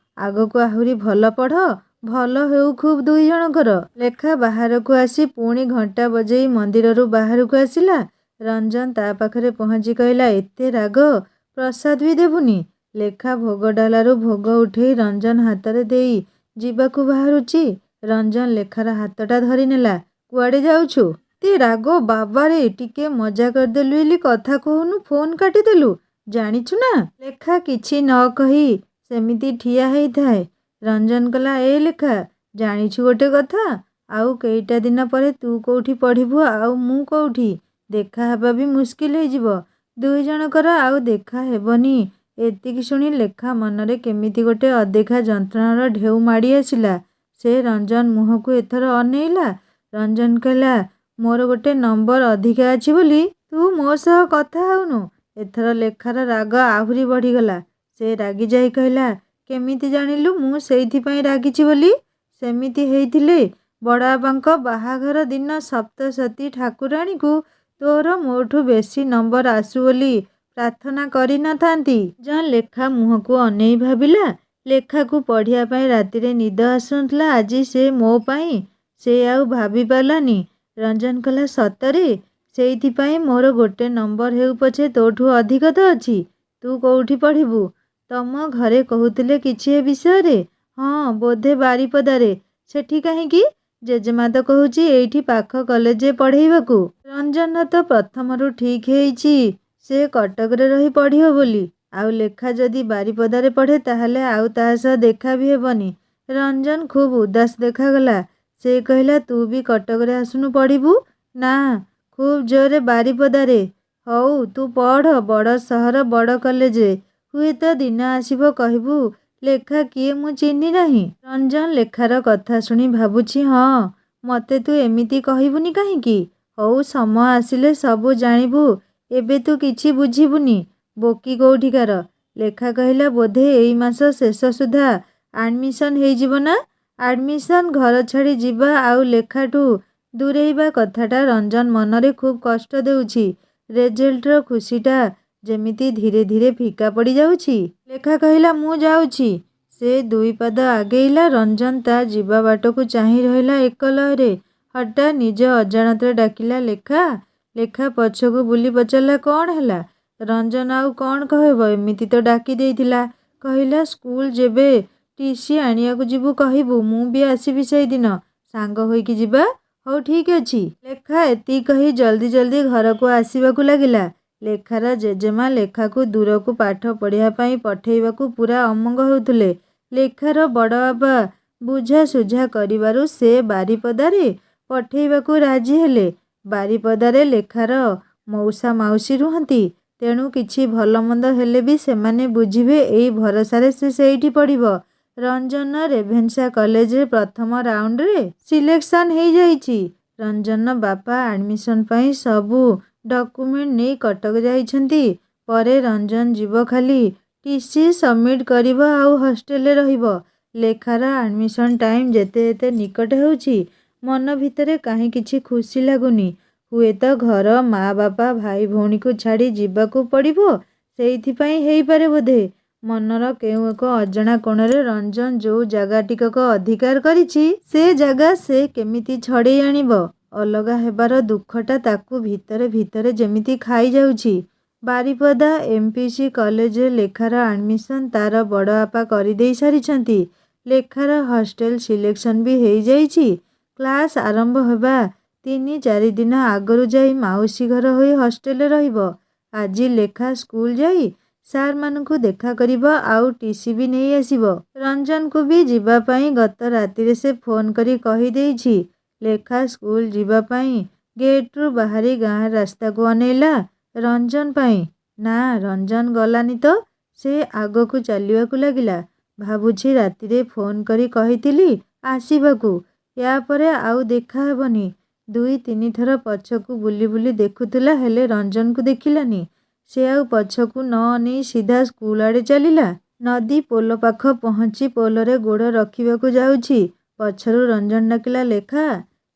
ଆଗକୁ ଆହୁରି ଭଲ ପଢ଼। ଭଲ ହେଉ ଖୁବ୍ ଦୁଇ ଜଣଙ୍କର। ଲେଖା ବାହାରକୁ ଆସି ପୁଣି ଘଣ୍ଟା ବଜେଇ ମନ୍ଦିରରୁ ବାହାରକୁ ଆସିଲା। ରଞ୍ଜନ ତା ପାଖରେ ପହଞ୍ଚି କହିଲା ଏତେ ରାଗ ପ୍ରସାଦ ବି ଦେବୁନି? ଲେଖା ଭୋଗ ଡାଲାରୁ ଭୋଗ ଉଠେଇ ରଞ୍ଜନ ହାତରେ ଦେଇ ଯିବାକୁ ବାହାରୁଛି। ରଞ୍ଜନ ଲେଖାର ହାତଟା ଧରିନେଲା। କୁଆଡ଼େ ଯାଉଛୁ? ଏତେ ରାଗ ବାବାରେ ଟିକେ ମଜା କରିଦେଲୁ ବୋଲି କଥା କହୁନୁ ଫୋନ୍ କାଟିଦେଲୁ। ଜାଣିଛୁ ନା? ଲେଖା କିଛି ନ କହି ସେମିତି ଠିଆ ହେଇଥାଏ। ରଞ୍ଜନ କହିଲା ଏ ଲେଖା ଜାଣିଛୁ ଗୋଟେ କଥା? ଆଉ କେଇଟା ଦିନ ପରେ ତୁ କୋଉଠି ପଢ଼ିବୁ ଆଉ ମୁଁ କୋଉଠି? ଦେଖା ହେବା ବି ମୁସ୍କିଲ ହେଇଯିବ। ଦୁଇ ଜଣଙ୍କର ଆଉ ଦେଖା ହେବନି। ଏତିକି ଶୁଣି ଲେଖା ମନରେ କେମିତି ଗୋଟେ ଅଦେଖା ଯନ୍ତ୍ରଣାର ଢେଉ ମାଡ଼ି ଆସିଲା। ସେ ରଞ୍ଜନ ମୁହଁକୁ ଏଥର ଅନେଇଲା। ରଞ୍ଜନ କହିଲା ମୋର ଗୋଟେ ନମ୍ବର ଅଧିକା ଅଛି ବୋଲି ତୁ ମୋ ସହ କଥା ହେଉନୁ। ଏଥର ଲେଖାର ରାଗ ଆହୁରି ବଢ଼ିଗଲା। ସେ ରାଗି ଯାଇ କହିଲା କେମିତି ଜାଣିଲୁ ମୁଁ ସେଇଥିପାଇଁ ରାଗିଛି ବୋଲି? ସେମିତି ହେଇଥିଲେ ବଡ଼ବାପାଙ୍କ ବାହାଘର ଦିନ ସପ୍ତଶତୀ ଠାକୁରାଣୀକୁ ତୋର ମୋଠୁ ବେଶୀ ନମ୍ବର ଆସୁ ବୋଲି ପ୍ରାର୍ଥନା କରିନଥାନ୍ତି। ଲେଖା ମୁହଁକୁ ଅନେଇ ଭାବିଲା ଲେଖାକୁ ପଢ଼ିବା ପାଇଁ ରାତିରେ ନିଦ ଆସୁନଥିଲା। ଆଜି ସେ ମୋ ପାଇଁ। ସେ ଆଉ ଭାବି ପାରିଲାନି। ରଞ୍ଜନ କହିଲା ସତରେ? ସେଇଥିପାଇଁ ମୋର ଗୋଟେ ନମ୍ବର ହେଉ ପଛେ ତୋଠୁ ଅଧିକ ତ ଅଛି। ତୁ କୋଉଠି ପଢ଼ିବୁ? ତମ ଘରେ କହୁଥିଲେ କିଛି ଏ ବିଷୟରେ? ହଁ ବୋଧେ ବାରିପଦାରେ। ସେଠି କାହିଁକି? ଜେଜେମା ତ କହୁଛି ଏଇଠି ପାଖ କଲେଜରେ ପଢ଼େଇବାକୁ। ରଞ୍ଜନର ତ ପ୍ରଥମରୁ ଠିକ୍ ହେଇଛି ସେ କଟକରେ ରହି ପଢ଼ିବ ବୋଲି। ଆଉ ଲେଖା ଯଦି ବାରିପଦାରେ ପଢ଼େ ତାହେଲେ ଆଉ ତା ସହ ଦେଖା ବି ହେବନି। ରଞ୍ଜନ ଖୁବ୍ ଉଦାସ ଦେଖାଗଲା। ସେ କହିଲା ତୁ ବି କଟକରେ ଆସୁନୁ ପଢ଼ିବୁ। ନା ଖୁବ୍ ଜୋରରେ ବାରିପଦାରେ। ହଉ ତୁ ପଢ଼ ବଡ଼ ସହର ବଡ଼ କଲେଜରେ। ହୁଏତ ଦିନ ଆସିବ କହିବୁ ଲେଖା କିଏ ମୁଁ ଚିହ୍ନି ନାହିଁ। ରଞ୍ଜନ ଲେଖାର କଥା ଶୁଣି ଭାବୁଛି ହଁ ମୋତେ ତୁ ଏମିତି କହିବୁନି କାହିଁକି? ହଉ ସମୟ ଆସିଲେ ସବୁ ଜାଣିବୁ। ଏବେ ତୁ କିଛି ବୁଝିବୁନି। ବୋକି କୋଉଠିକାର? ଲେଖା କହିଲା ବୋଧେ ଏଇ ମାସ ଶେଷ ସୁଦ୍ଧା ଆଡ଼ମିସନ୍ ହେଇଯିବ ନା? ଆଡ଼ମିସନ୍ ଘର ଛାଡ଼ି ଯିବା ଆଉ ଲେଖାଠୁ ଦୂରେଇବା କଥାଟା ରଞ୍ଜନ ମନରେ ଖୁବ୍ କଷ୍ଟ ଦେଉଛି। ରେଜଲ୍ଟର ଖୁସିଟା ଯେମିତି ଧୀରେ ଧୀରେ ଫିକା ପଡ଼ିଯାଉଛି। ଲେଖା କହିଲା ମୁଁ ଯାଉଛି। ସେ ଦୁଇ ପାଦ ଆଗେଇଲା। ରଞ୍ଜନ ତା ଯିବା ବାଟକୁ ଚାହିଁ ରହିଲା ଏକଲୟରେ। ହଠାତ୍ ନିଜ ଅଜାଣତରେ ଡାକିଲା ଲେଖା। ଲେଖା ପଛକୁ ବୁଲି ପଚାରିଲା କ'ଣ ହେଲା? ରଞ୍ଜନ ଆଉ କ'ଣ କହିବ? ଏମିତି ତ ଡାକି ଦେଇଥିଲା। କହିଲା ସ୍କୁଲ ଯେବେ ଟିସି ଆଣିବାକୁ ଯିବୁ କହିବୁ ମୁଁ ବି ଆସିବି ସେଇଦିନ। ସାଙ୍ଗ ହୋଇକି ଯିବା। ହଉ ଠିକ୍ ଅଛି। ଲେଖା ଏତିକି କହି ଜଲ୍ଦି ଜଲ୍ଦି ଘରକୁ ଆସିବାକୁ ଲାଗିଲା। ଲେଖାର ଜେଜେମା ଲେଖାକୁ ଦୂରକୁ ପାଠ ପଢ଼ିବା ପାଇଁ ପଠେଇବାକୁ ପୁରା ଅମଙ୍ଗ ହେଉଥିଲେ। ଲେଖାର ବଡ଼ବାପା ବୁଝାସୁଝା କରିବାରୁ ସେ ବାରିପଦାରେ ପଠେଇବାକୁ ରାଜି ହେଲେ। ବାରିପଦାରେ ଲେଖାର ମଉସା ମାଉସୀ ରୁହନ୍ତି। ତେଣୁ କିଛି ଭଲମନ୍ଦ ହେଲେ ବି ସେମାନେ ବୁଝିବେ ଏଇ ଭରସାରେ ସେ ସେଇଠି ପଢ଼ିବ। ରଞ୍ଜନ ରେଭେନ୍ସା କଲେଜରେ ପ୍ରଥମ ରାଉଣ୍ଡରେ ସିଲେକ୍ସନ୍ ହେଇଯାଇଛି। ରଞ୍ଜନର ବାପା ଆଡ଼ମିସନ୍ ପାଇଁ ସବୁ ଡକୁମେଣ୍ଟ ନେଇ କଟକ ଯାଇଛନ୍ତି। ପରେ ରଞ୍ଜନ ଯିବ ଖାଲି ଟିସି ସବମିଟ୍ କରିବ ଆଉ ହଷ୍ଟେଲରେ ରହିବ। ଲେଖାର ଆଡ଼ମିସନ୍ ଟାଇମ୍ ଯେତେ ଯେତେ ନିକଟ ହେଉଛି ମନ ଭିତରେ କାହିଁ କିଛି ଖୁସି ଲାଗୁନି। ହୁଏତ ଘର, ମା ବାପା, ଭାଇ ଭଉଣୀକୁ ଛାଡ଼ି ଯିବାକୁ ପଡ଼ିବ, ସେଇଥିପାଇଁ ହେଇପାରେ ବୋଧେ। ମନର କେଉଁ ଏକ ଅଜଣା କୋଣରେ ରଞ୍ଜନ ଯେଉଁ ଜାଗା ଟିକକ ଅଧିକାର କରିଛି, ସେ ଜାଗା ସେ କେମିତି ଛଡ଼େଇ ଆଣିବ? ଅଲଗା ହେବାର ଦୁଃଖଟା ତାକୁ ଭିତରେ ଭିତରେ ଯେମିତି ଖାଇଯାଉଛି। ବାରିପଦା MPC କଲେଜରେ ଲେଖାର ଆଡ଼ମିସନ୍ ତା'ର ବଡ଼ବାପା କରିଦେଇ ସାରିଛନ୍ତି। ଲେଖାର ହଷ୍ଟେଲ ସିଲେକ୍ସନ୍ ବି ହେଇଯାଇଛି। କ୍ଲାସ୍ ଆରମ୍ଭ ହେବା 3-4 ଦିନ ଆଗରୁ ଯାଇ ମାଉସୀ ଘର ହୋଇ ହଷ୍ଟେଲରେ ରହିବ। ଆଜି ଲେଖା ସ୍କୁଲ ଯାଇ ସାର୍ମାନଙ୍କୁ ଦେଖା କରିବ, ଆଉ TC ବି ନେଇ ଆସିବ। ରଞ୍ଜନକୁ ବି ଯିବା ପାଇଁ ଗତ ରାତିରେ ସେ ଫୋନ୍ କରି କହିଦେଇଛି। ଲେଖା ସ୍କୁଲ ଯିବା ପାଇଁ ଗେଟ୍ରୁ ବାହାରି ଗାଁ ରାସ୍ତାକୁ ଅନେଇଲା ରଞ୍ଜନ ପାଇଁ। ନା, ରଞ୍ଜନ ଗଲାନି ତ। ସେ ଆଗକୁ ଚାଲିବାକୁ ଲାଗିଲା। ଭାବୁଛି ରାତିରେ ଫୋନ୍ କରି କହିଥିଲି ଆସିବାକୁ। ୟା ପରେ ଆଉ ଦେଖା ହେବନି। 2-3 ଥର ପଛକୁ ବୁଲି ବୁଲି ଦେଖୁଥିଲା, ହେଲେ ରଞ୍ଜନକୁ ଦେଖିଲାନି। ସେ ଆଉ ପଛକୁ ନ ଅନେଇ ସିଧା ସ୍କୁଲ ଆଡ଼େ ଚାଲିଲା। ନଦୀ ପୋଲ ପାଖ ପହଞ୍ଚି ପୋଲରେ ଗୋଡ଼ ରଖିବାକୁ ଯାଉଛି। ପଛରୁ ରଞ୍ଜନ ଡାକିଲା, ଲେଖା।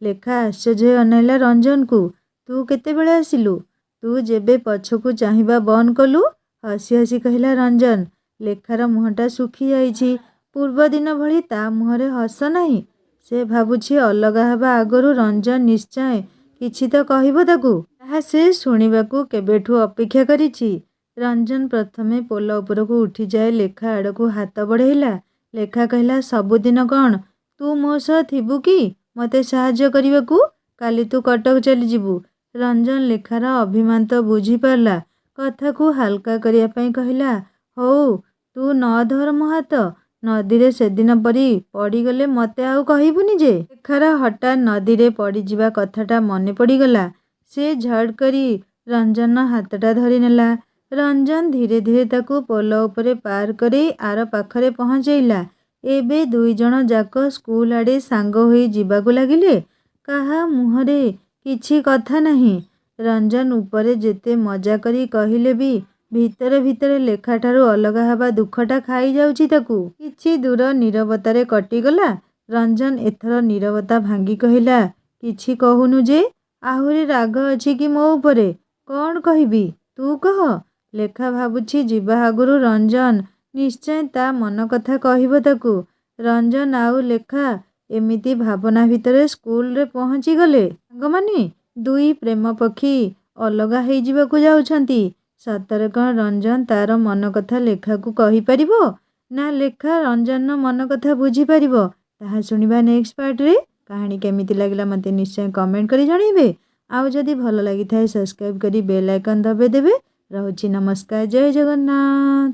ଲେଖା ଆଶ୍ଚର୍ଯ୍ୟ ହୋଇ ଅନେଇଲା ରଞ୍ଜନକୁ। ତୁ କେତେବେଳେ ଆସିଲୁ? ତୁ ଯେବେ ପଛକୁ ଚାହିଁବା ବନ୍ଦ କଲୁ। ହସି ହସି କହିଲା ରଞ୍ଜନ। ଲେଖାର ମୁହଁଟା ଶୁଖି ଯାଇଛି। ପୂର୍ବଦିନ ଭଳି ତା ମୁହଁରେ ହସ ନାହିଁ। ସେ ଭାବୁଛି ଅଲଗା ହେବା ଆଗରୁ ରଞ୍ଜନ ନିଶ୍ଚୟ କିଛି ତ କହିବ ତାକୁ, ଯାହା ସେ ଶୁଣିବାକୁ କେବେଠୁ ଅପେକ୍ଷା କରିଛି। ରଞ୍ଜନ ପ୍ରଥମେ ପୋଲ ଉପରକୁ ଉଠିଯାଇ ଲେଖା ଆଡ଼କୁ ହାତ ବଢ଼େଇଲା। ଲେଖା କହିଲା, ସବୁଦିନ କ'ଣ ତୁ ମୋ ସହ ଥିବୁ କି ମୋତେ ସାହାଯ୍ୟ କରିବାକୁ? କାଲି ତୁ କଟକ ଚାଲିଯିବୁ। ରଞ୍ଜନ ଲେଖାର ଅଭିମାନ ତ ବୁଝିପାରିଲା। କଥାକୁ ହାଲକା କରିବା ପାଇଁ କହିଲା, ହଉ ତୁ ନ ଧର ମୋ ହାତ। ନଦୀରେ ସେଦିନ ପରି ପଡ଼ିଗଲେ ମୋତେ ଆଉ କହିବୁନି ଯେ। ଲେଖାର ହଠାତ୍ ନଦୀରେ ପଡ଼ିଯିବା କଥାଟା ମନେ ପଡ଼ିଗଲା। ସେ ଝଟ୍ କରି ରଞ୍ଜନର ହାତଟା ଧରିନେଲା। ରଞ୍ଜନ ଧୀରେ ଧୀରେ ତାକୁ ପୋଲ ଉପରେ ପାର କରି ଆର ପାଖରେ ପହଞ୍ଚେଇଲା। ଏବେ 2 ଜଣ ଯାକ ସ୍କୁଲ ଆଡ଼େ ସାଙ୍ଗ ହୋଇ ଯିବାକୁ ଲାଗିଲେ। କାହା ମୁହଁରେ କିଛି କଥା ନାହିଁ। ରଞ୍ଜନ ଉପରେ ଯେତେ ମଜା କରି କହିଲେ ବି ଭିତରେ ଭିତରେ ଲେଖାଠାରୁ ଅଲଗା ହେବା ଦୁଃଖଟା ଖାଇଯାଉଛି ତାକୁ। କିଛି ଦୂର ନୀରବତାରେ କଟିଗଲା। ରଞ୍ଜନ ଏଥର ନୀରବତା ଭାଙ୍ଗି କହିଲା, କିଛି କହୁନୁ ଯେ? ଆହୁରି ରାଗ ଅଛି କି ମୋ ଉପରେ? କ'ଣ କହିବି ତୁ କହ। ଲେଖା ଭାବୁଛି ଯିବା ଆଗରୁ ରଞ୍ଜନ ନିଶ୍ଚୟ ତା ମନ କଥା କହିବ ତାକୁ। ରଞ୍ଜନ ଆଉ ଲେଖା ଏମିତି ଭାବନା ଭିତରେ ସ୍କୁଲରେ ପହଞ୍ଚିଗଲେ। ସାଙ୍ଗମାନେ 2 ପ୍ରେମ ପକ୍ଷୀ ଅଲଗା ହେଇଯିବାକୁ ଯାଉଛନ୍ତି। ସତରେ କ'ଣ ରଞ୍ଜନ ତାର ମନ କଥା ଲେଖାକୁ କହିପାରିବ? ନା ଲେଖା ରଞ୍ଜନର ମନ କଥା ବୁଝିପାରିବ? ତାହା ଶୁଣିବା ନେକ୍ସଟ ପାର୍ଟରେ। କାହାଣୀ କେମିତି ଲାଗିଲା ମୋତେ ନିଶ୍ଚୟ କମେଣ୍ଟ କରି ଜଣାଇବେ। ଆଉ ଯଦି ଭଲ ଲାଗିଥାଏ ସବସ୍କ୍ରାଇବ୍ କରି ବେଲ୍ ଆଇକନ୍ ଦବାଇ ଦେବେ। ରହୁଛି, ନମସ୍କାର, ଜୟ ଜଗନ୍ନାଥ।